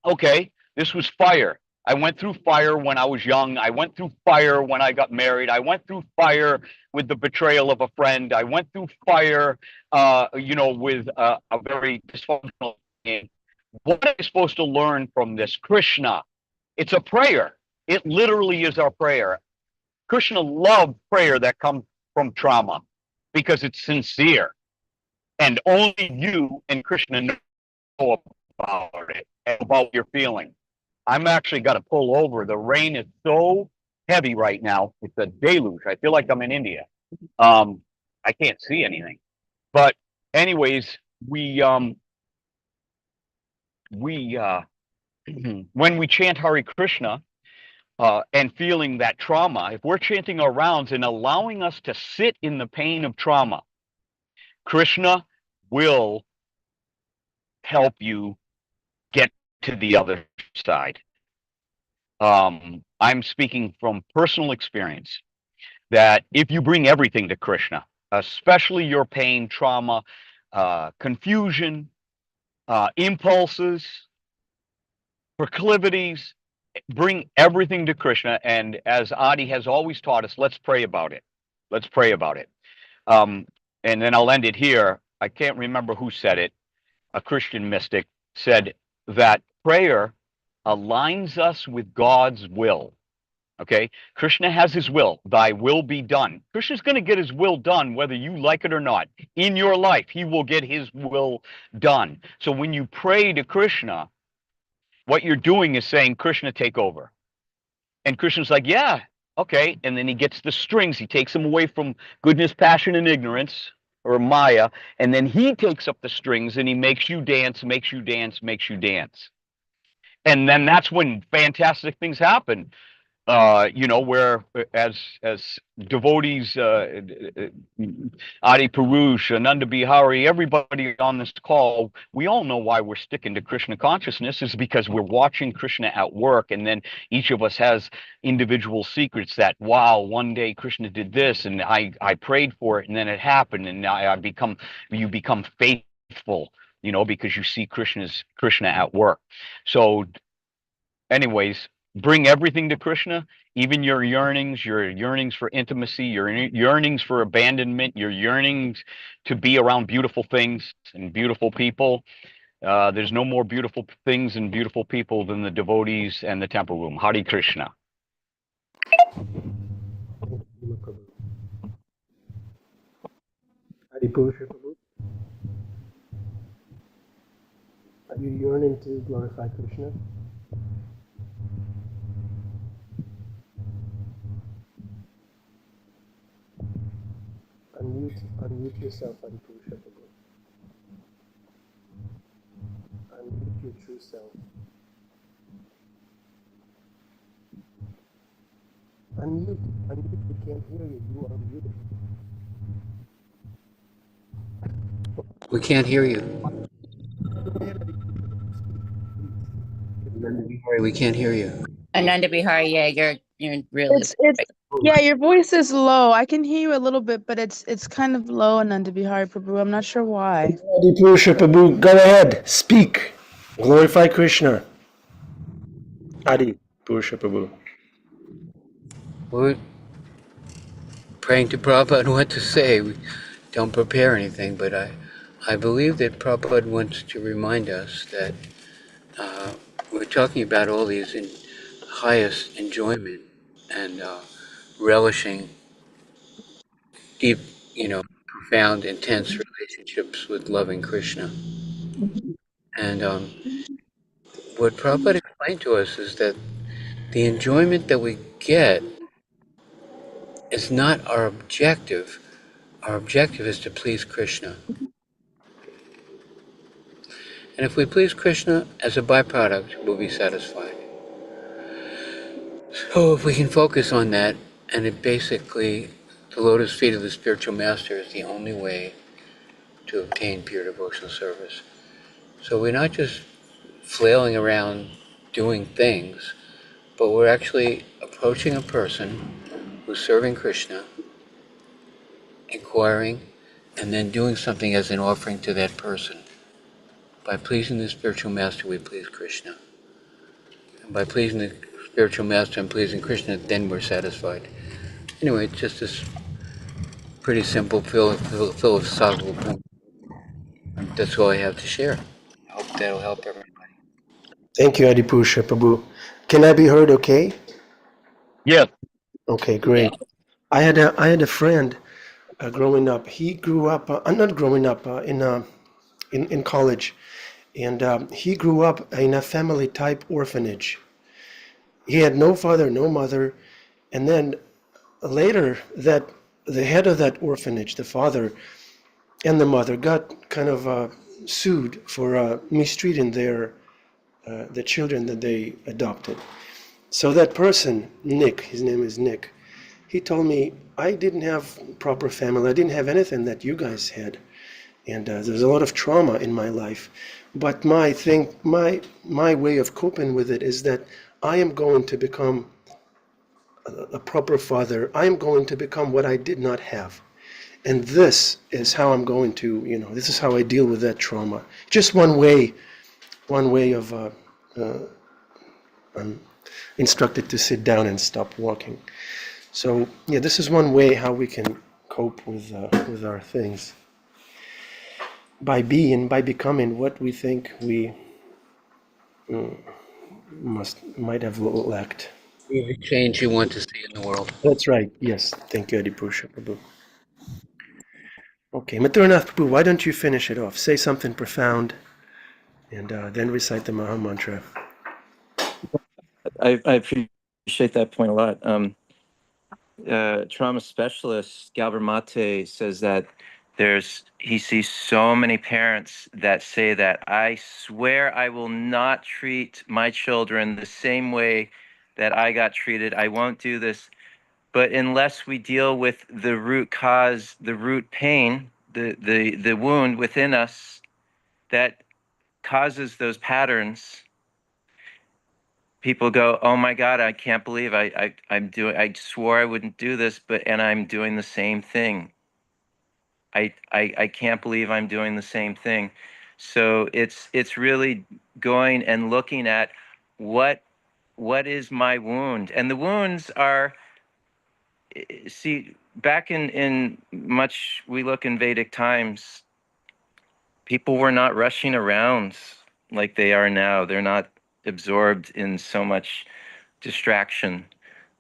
okay, this was fire. I went through fire when I was young. I went through fire when I got married. I went through fire with the betrayal of a friend. I went through fire, with a very dysfunctional thing. What are we supposed to learn from this? Krishna. It's a prayer. It literally is our prayer. Krishna loved prayer that comes from trauma because it's sincere. And only you and Krishna know about it, about your feeling. I'm actually got to pull over. The rain is so heavy right now. It's a deluge. I feel like I'm in India. I can't see anything. But anyways, we we when we chant Hare Krishna and feeling that trauma, if we're chanting our rounds and allowing us to sit in the pain of trauma, Krishna will help you get to the other side. I'm speaking from personal experience that if you bring everything to Krishna, especially your pain, trauma, confusion, impulses, proclivities, bring everything to Krishna. And as Adi has always taught us, let's pray about it. Let's pray about it. And then I'll end it here. I can't remember who said it. A Christian mystic said that prayer aligns us with God's will. Okay, Krishna has his will. Thy will be done. Krishna's going to get his will done whether you like it or not. In your life, he will get his will done. So when you pray to Krishna, what you're doing is saying, Krishna, take over. And Krishna's like, yeah, okay. And then he gets the strings. He takes them away from goodness, passion, and ignorance, or Maya. And then he takes up the strings and he makes you dance, makes you dance, makes you dance. And then that's when fantastic things happen. Where as devotees, Adi Purush, Ananda Bihari, everybody on this call, we all know why we're sticking to Krishna consciousness is because we're watching Krishna at work, and then each of us has individual secrets that, wow, one day Krishna did this, and I prayed for it, and then it happened, and now you become faithful, because you see Krishna at work. So anyways, bring everything to Krishna, even your yearnings for intimacy, your yearnings for abandonment, your yearnings to be around beautiful things and beautiful people. There's no more beautiful things and beautiful people than the devotees and the temple room. Hare Krishna. Are you yearning to glorify Krishna? Unmute yourself, Adipurusha Prabhu. Unmute your true self. Unmute, we can't hear you. You are muted. We can't hear you. We can't hear you. Ananda Bihari, yeah, you're really It's yeah, your voice is low. I can hear you a little bit, but it's kind of low, Ananda Bihari Prabhu. I'm not sure why. Adipurusha Prabhu, go ahead, speak. Glorify Krishna. Adi Purusha Prabhu. We're praying to Prabhupada what to say. We don't prepare anything, but I believe that Prabhupada wants to remind us that we're talking about all these highest enjoyment and relishing deep, profound, intense relationships with loving Krishna. And what Prabhupada explained to us is that the enjoyment that we get is not our objective. Our objective is to please Krishna. And if we please Krishna as a byproduct, we'll be satisfied. So if we can focus on that, and it basically, the lotus feet of the spiritual master is the only way to obtain pure devotional service. So we're not just flailing around doing things, but we're actually approaching a person who's serving Krishna, inquiring, and then doing something as an offering to that person. By pleasing the spiritual master, we please Krishna. And by pleasing the spiritual master and pleasing Krishna, then we're satisfied. Anyway, it's just this pretty simple philosophical point. That's all I have to share. I hope that'll help everybody. Thank you, Adipurusha Prabhu. Can I be heard okay? Yes. Okay, great. I had a friend growing up. He grew up, not growing up, in college. And he grew up in a family-type orphanage. He had no father, no mother. And then later, that the head of that orphanage, the father and the mother, got kind of sued for mistreating their the children that they adopted. So that person, Nick, his name is Nick, he told me, I didn't have proper family. I didn't have anything that you guys had. And there's a lot of trauma in my life. But my way of coping with it is that I am going to become a proper father. I am going to become what I did not have. And this is how I'm going to, this is how I deal with that trauma. Just one way of, I'm instructed to sit down and stop walking. So yeah, this is one way how we can cope with our things. By becoming what we think we might have lacked. Be the change you want to see in the world. That's right. Yes. Thank you, Adipusha Prabhu. Okay, Mathuranath Prabhu, why don't you finish it off? Say something profound, and then recite the Maha Mantra. I appreciate that point a lot. Trauma specialist Galber Mate says that he sees so many parents that say that I swear I will not treat my children the same way that I got treated. I won't do this. But unless we deal with the root cause, the root pain, the wound within us that causes those patterns, people go, oh my God, I can't believe I swore I wouldn't do this, and I'm doing the same thing. I can't believe I'm doing the same thing. So it's really going and looking at what is my wound. And the wounds are, see, back in much, we look in Vedic times, people were not rushing around like they are now. They're not absorbed in so much distraction.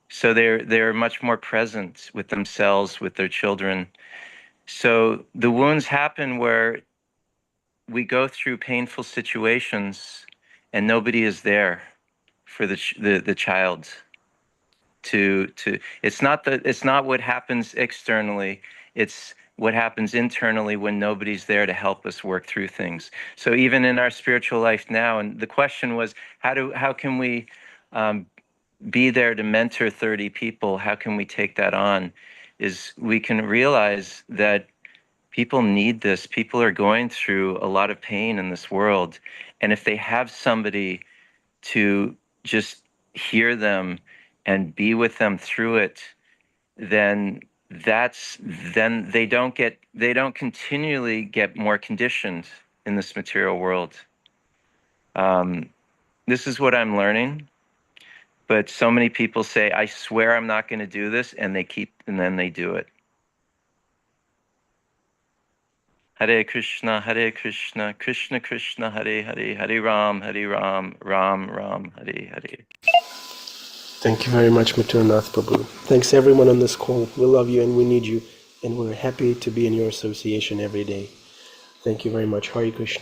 So they're much more present with themselves, with their children. So the wounds happen where we go through painful situations and nobody is there for the child. It's not what happens externally, it's what happens internally when nobody's there to help us work through things. So even in our spiritual life now, and the question was, how can we be there to mentor 30 people? How can we take that on? Is we can realize that people need this. People are going through a lot of pain in this world. And if they have somebody to just hear them and be with them through it, then they don't continually get more conditioned in this material world. This is what I'm learning. But so many people say, I swear I'm not going to do this, and then they do it. Hare Krishna, Krishna Krishna, Hare Hare, Hare Ram, Ram Ram, Hare Hare. Thank you very much, Mathuranath Prabhu. Thanks everyone on this call. We love you and we need you, and we're happy to be in your association every day. Thank you very much. Hare Krishna.